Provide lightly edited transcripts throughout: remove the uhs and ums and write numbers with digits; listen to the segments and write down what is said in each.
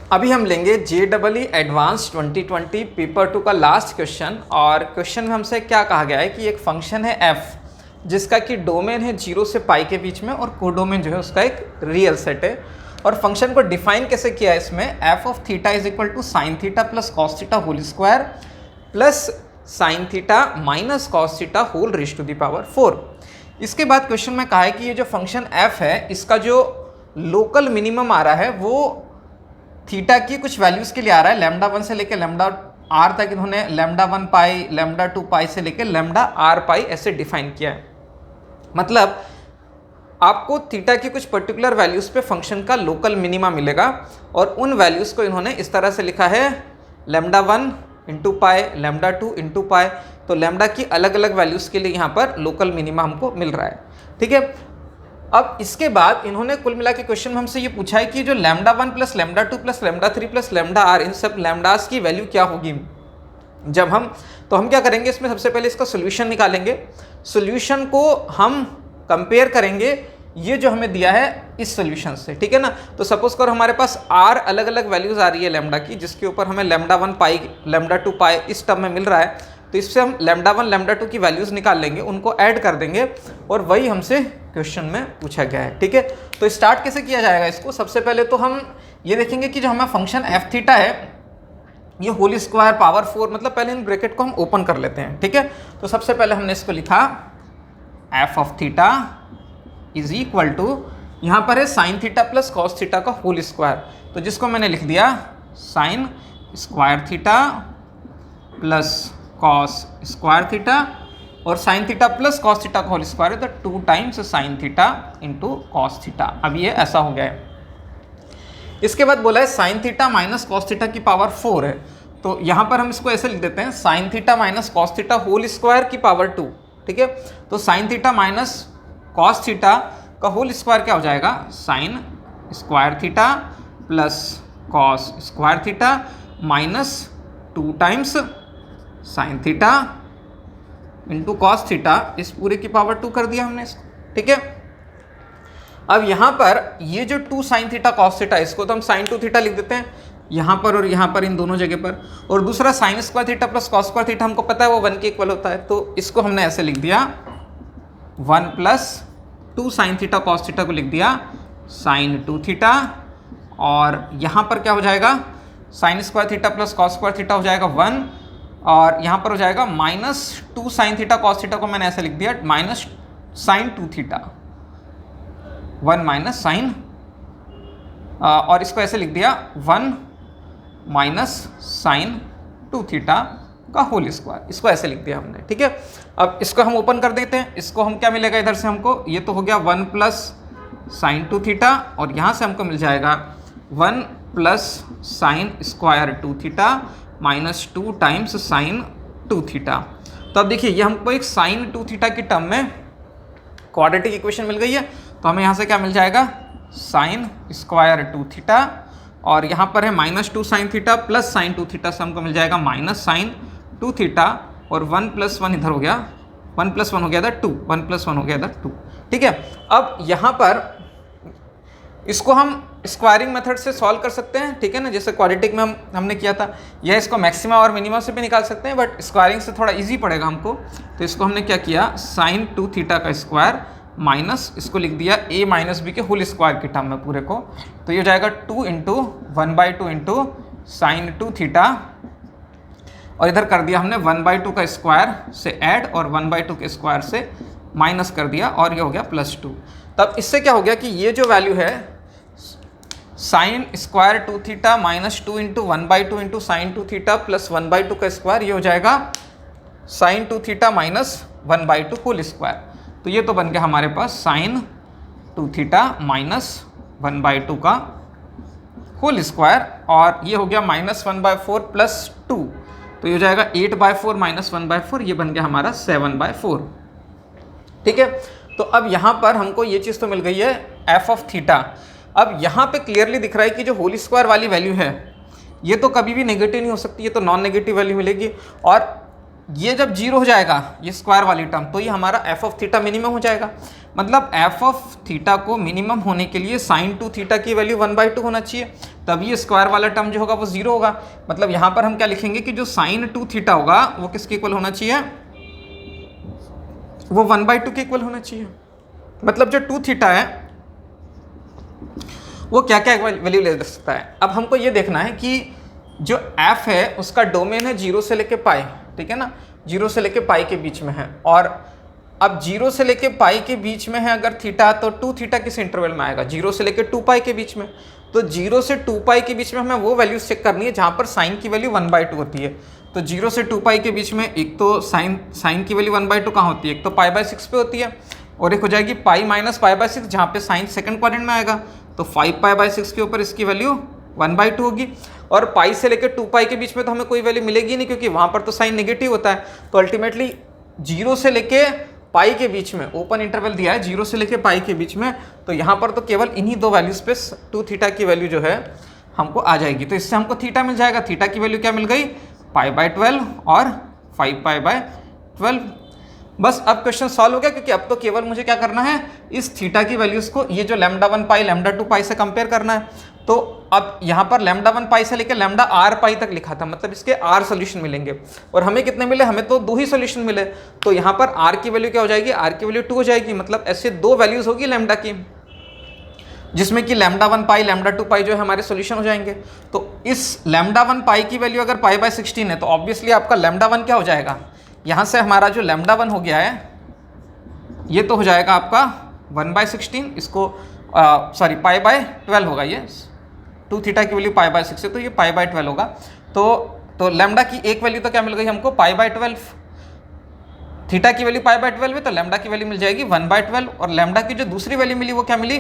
अभी हम लेंगे JEE एडवांस 2020 पेपर 2 का लास्ट क्वेश्चन। और क्वेश्चन में हमसे क्या कहा गया है कि एक फंक्शन है f जिसका कि डोमेन है 0 से पाई के बीच में और कोडोमेन जो है उसका एक रियल सेट है। और फंक्शन को डिफाइन कैसे किया है इसमें, f of theta is equal to sine theta plus cos theta whole square plus sine theta minus cos theta whole raise to the power 4। इसके बाद क्वेश्चन में कहा है कि ये जो फंक्शन f है इसका जो लोकल मिनिमम आ रहा है वो थीटा की कुछ वैल्यूज़ के लिए आ रहा है, लैम्डा 1 से लेकर लैम्डा r तक इन्होंने लैम्डा 1 पाई लैम्डा 2 पाई से लेकर लैम्डा r पाई ऐसे डिफाइन किया है। मतलब आपको थीटा की कुछ पर्टिकुलर वैल्यूज़ पे फंक्शन का लोकल मिनिमा मिलेगा और उन वैल्यूज़ को इन्होंने इस तरह से लिखा है lambda 1 into pi lambda 2 into pi. तो लैम्डा की अलग अलग वैल्यूज़ के लिए यहाँ पर लोकल मिनिमा हमको मिल रहा है। ठीक है, अब इसके बाद इन्होंने कुल मिला के क्वेश्चन में हमसे ये पूछा है कि जो lambda 1 plus lambda 2 plus lambda 3 plus lambda r इन सब लैम्डास की वैल्यू क्या होगी। जब हम क्या करेंगे, इसमें सबसे पहले इसका सोल्यूशन निकालेंगे। सोल्यूशन को हम कंपेयर करेंगे ये जो हमें दिया है इस सोल्यूशन से, ठीक है ना। तो सपोज करो हमारे पास r अलग अलग वैल्यूज आ रही है लैम्डा की, जिसके ऊपर हमें लैम्डा 1 पाई लैम्डा 2 पाई इस टर्म में मिल रहा है। तो इससे हम लैम्डा 1 लैम्डा 2 की वैल्यूज निकाल लेंगे, उनको ऐड कर देंगे और वही हमसे क्वेश्चन में पूछा गया है। ठीक है, तो स्टार्ट कैसे किया जाएगा इसको, सबसे पहले तो हम ये देखेंगे कि जो हमारा फंक्शन एफ थीटा है ये होल स्क्वायर पावर 4, मतलब पहले इन ब्रैकेट को हम ओपन कर लेते हैं। ठीक है, तो सबसे पहले हमने इसको लिखा F of theta is equal to, यहाँ पर है sine theta plus cos theta का होल स्क्वायर, तो जिसको मैंने लिख दिया sine square theta plus cos square theta, और sine theta plus cos theta का होल स्क्वायर है तो 2 times sine theta into cos theta. अब ये ऐसा हो गया है। इसके बाद बोला है sine theta minus cos theta की पावर 4 है, तो यहाँ पर हम इसको ऐसे लिख देते हैं sine theta minus cos theta whole square की पावर 2। ठीक है, तो sine theta minus cos theta का होल स्क्वायर क्या हो जाएगा, sine square theta plus cos square theta minus 2 times sine theta into cos theta, इस पूरे की पावर 2 कर दिया हमने इसको। ठीक है, अब यहाँ पर ये जो 2 साइन थीटा कॉस थीटा, इसको तो हम साइन 2 थीटा लिख देते हैं यहाँ पर और यहाँ पर, इन दोनों जगह पर। और दूसरा sign square theta plus cos square theta हमको पता है वो 1 के इक्वल होता है, तो इसको हमने ऐसे लिख दिया 1 plus 2 sine theta cos theta को लिख दिया साइन 2 थीटा, और यहाँ पर क्या हो जाएगा sine square theta plus cos square theta हो जाएगा 1, और यहाँ पर हो जाएगा minus 2 sine theta cos theta को मैंने ऐसे लिख दिया minus sine 2 theta 1 minus sine, और इसको ऐसे लिख दिया 1 माइनस साइन 2 थीटा का होल स्क्वायर, इसको ऐसे लिख दिया हमने। ठीक है, अब इसको हम ओपन कर देते हैं, इसको हम क्या मिलेगा इधर से हमको, ये तो हो गया 1 प्लस साइन 2 थीटा, और यहाँ से हमको मिल जाएगा 1 plus sign square 2 theta minus 2 times sign 2 theta. तो अब देखिए ये हमको एक साइन 2 थीटा की टर्म में क्वाड्रेटिक इक्वेशन मिल गई है, तो हमें यहाँ से क्या मिल जाएगा साइन स्क्वायर 2 थीटा, और यहाँ पर है minus 2 sine theta plus sign 2 theta से हमको मिल जाएगा माइनस साइन 2 थीटा, और 1 प्लस 1 इधर हो गया 1 प्लस 1 हो गया इधर 2, 1 प्लस 1 हो गया इधर 2। ठीक है, अब यहाँ पर इसको हम स्क्वायरिंग मेथड से सॉल्व कर सकते हैं, ठीक है ना, जैसे क्वाड्रेटिक में हमने किया था, या इसको मैक्सिमा और मिनिमा से भी निकाल सकते हैं, बट स्क्वायरिंग से थोड़ा इजी पड़ेगा हमको। तो इसको हमने क्या किया साइन 2 थीटा का स्क्वायर माइनस इसको लिख दिया a माइनस बी के होल स्क्वायर की टर्म में पूरे को, तो ये हो जाएगा 2 इंटू 1/2 इंटू साइन 2 थीटा, और इधर कर दिया हमने 1/2 का स्क्वायर से ऐड और 1/2 के स्क्वायर से माइनस कर दिया, और ये हो गया +2। तब इससे क्या हो गया कि ये जो वैल्यू है sine square 2 theta minus 2 into 1/2 into sine 2 theta plus 1/2 का स्क्वायर, ये हो जाएगा sine 2 theta minus 1/2 whole square. तो ये तो बन गया हमारे पास साइन 2 थीटा माइनस 1/2 का होल स्क्वायर, और ये हो गया -1/4 प्लस 2, तो ये हो जाएगा 8/4 माइनस 1/4, ये बन गया हमारा 7/4। ठीक है, तो अब यहाँ पर हमको ये चीज़ तो मिल गई है एफ ऑफ थीटा। अब यहाँ पे क्लियरली दिख रहा है कि जो होल स्क्वायर वाली वैल्यू है ये तो कभी भी नेगेटिव नहीं हो सकती, ये तो नॉन नेगेटिव वैल्यू मिलेगी, और ये जब जीरो हो जाएगा ये स्क्वायर वाली टर्म, तो ये हमारा एफ ऑफ थीटा मिनिमम हो जाएगा। मतलब एफ ऑफ थीटा को मिनिमम होने के लिए साइन टू थीटा की वैल्यू 1/2 होना चाहिए, तभी ये स्क्वायर वाला टर्म जो होगा वो जीरो होगा। मतलब यहाँ पर हम क्या लिखेंगे कि जो साइन टू थीटा होगा वो किसके इक्वल होना चाहिए, वो 1/2 के इक्वल होना चाहिए। मतलब जो टू थीटा है वो क्या क्या वैल्यू ले सकता है। अब हमको ये देखना है कि जो एफ है उसका डोमेन है 0 से लेके पाई, ठीक है ना, 0 से लेके पाई के बीच में है। और अब 0 से लेके पाई के बीच में है अगर थीटा, तो 2 थीटा किस इंटरवल में आएगा, 0 से लेके 2 पाई के बीच में। तो 0 से 2 पाई के बीच में हमें वो वैल्यू चेक करनी है जहाँ पर साइन की वैल्यू 1/2 होती है। तो 0 से 2 पाई के बीच में एक तो साइन की वैल्यू 1/2 कहाँ होती है, एक तो π/6 पे होती है, और एक हो जाएगी पाई माइनस π/6 जहाँ पे साइन सेकंड क्वाड्रेंट में आएगा। तो 5π/6 के ऊपर इसकी वैल्यू 1/2 होगी। और पाई से लेकर 2 पाई के बीच में तो हमें कोई वैल्यू मिलेगी नहीं, क्योंकि वहाँ पर तो साइन नेगेटिव होता है। तो अल्टीमेटली 0 से लेके पाई के बीच में ओपन इंटरवल दिया है 0 से लेके पाई के बीच में, तो यहाँ पर तो केवल इन्हीं दो वैल्यूज पे 2 थीटा की वैल्यू जो है हमको आ जाएगी। तो इससे हमको थीटा मिल जाएगा। थीटा की वैल्यू क्या मिल गई, π/12 और 5π/12। बस अब क्वेश्चन सॉल्व हो गया, क्योंकि अब तो केवल मुझे क्या करना है, इस थीटा की वैल्यूज को ये जो λ1 पाई λ2 पाई से कंपेयर करना है। तो अब यहाँ पर λ1 पाई से लेकर λr पाई तक लिखा था, मतलब इसके r सोल्यूशन मिलेंगे। और हमें कितने मिले, हमें तो 2 ही सोल्यूशन मिले। तो यहाँ पर r की वैल्यू क्या हो जाएगी, r की वैल्यू 2 हो जाएगी। मतलब ऐसे 2 वैल्यूज होगी लैम्डा की, जिसमें कि λ1 पाई λ2 पाई जो है हमारे सोल्यूशन हो जाएंगे। तो इस λ1 पाई की वैल्यू अगर π/16 है तो ऑब्वियसली आपका λ1 क्या हो जाएगा, यहाँ से हमारा जो λ1 हो गया है ये तो हो जाएगा आपका 1/16, इसको सॉरी π/12 होगा, ये 2 थीटा की वैल्यू π/6 है तो ये π/12 होगा। तो लैम्डा की एक वैल्यू तो क्या मिल गई हमको, π/12। थीटा की वैल्यू π/12 है तो लैम्डा की वैल्यू मिल जाएगी 1/12। और लैम्डा की जो दूसरी वैल्यू मिली वो क्या मिली,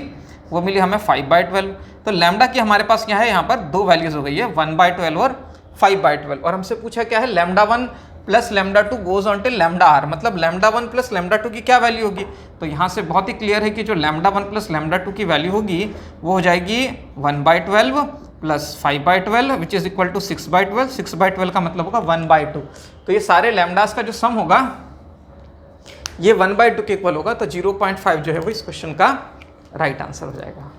वो मिली हमें 5/12। तो लैम्डा की हमारे पास क्या है, यहाँ पर 2 वैल्यूज हो गई है, 1/12 और 5/12। और हमसे पूछा क्या है, λ1 plus λ2 goes on till λr, मतलब λ1 प्लस λ2 की क्या वैल्यू होगी। तो यहाँ से बहुत ही क्लियर है कि जो λ1 प्लस λ2 की वैल्यू होगी वो हो जाएगी 1/12 plus 5/12 which is equal to 6/12। 6/12 का मतलब होगा 1/2। तो ये सारे लैम्डास का जो सम होगा ये 1/2 के इक्वल होगा। तो 0.5 जो है वो इस क्वेश्चन का राइट आंसर हो जाएगा।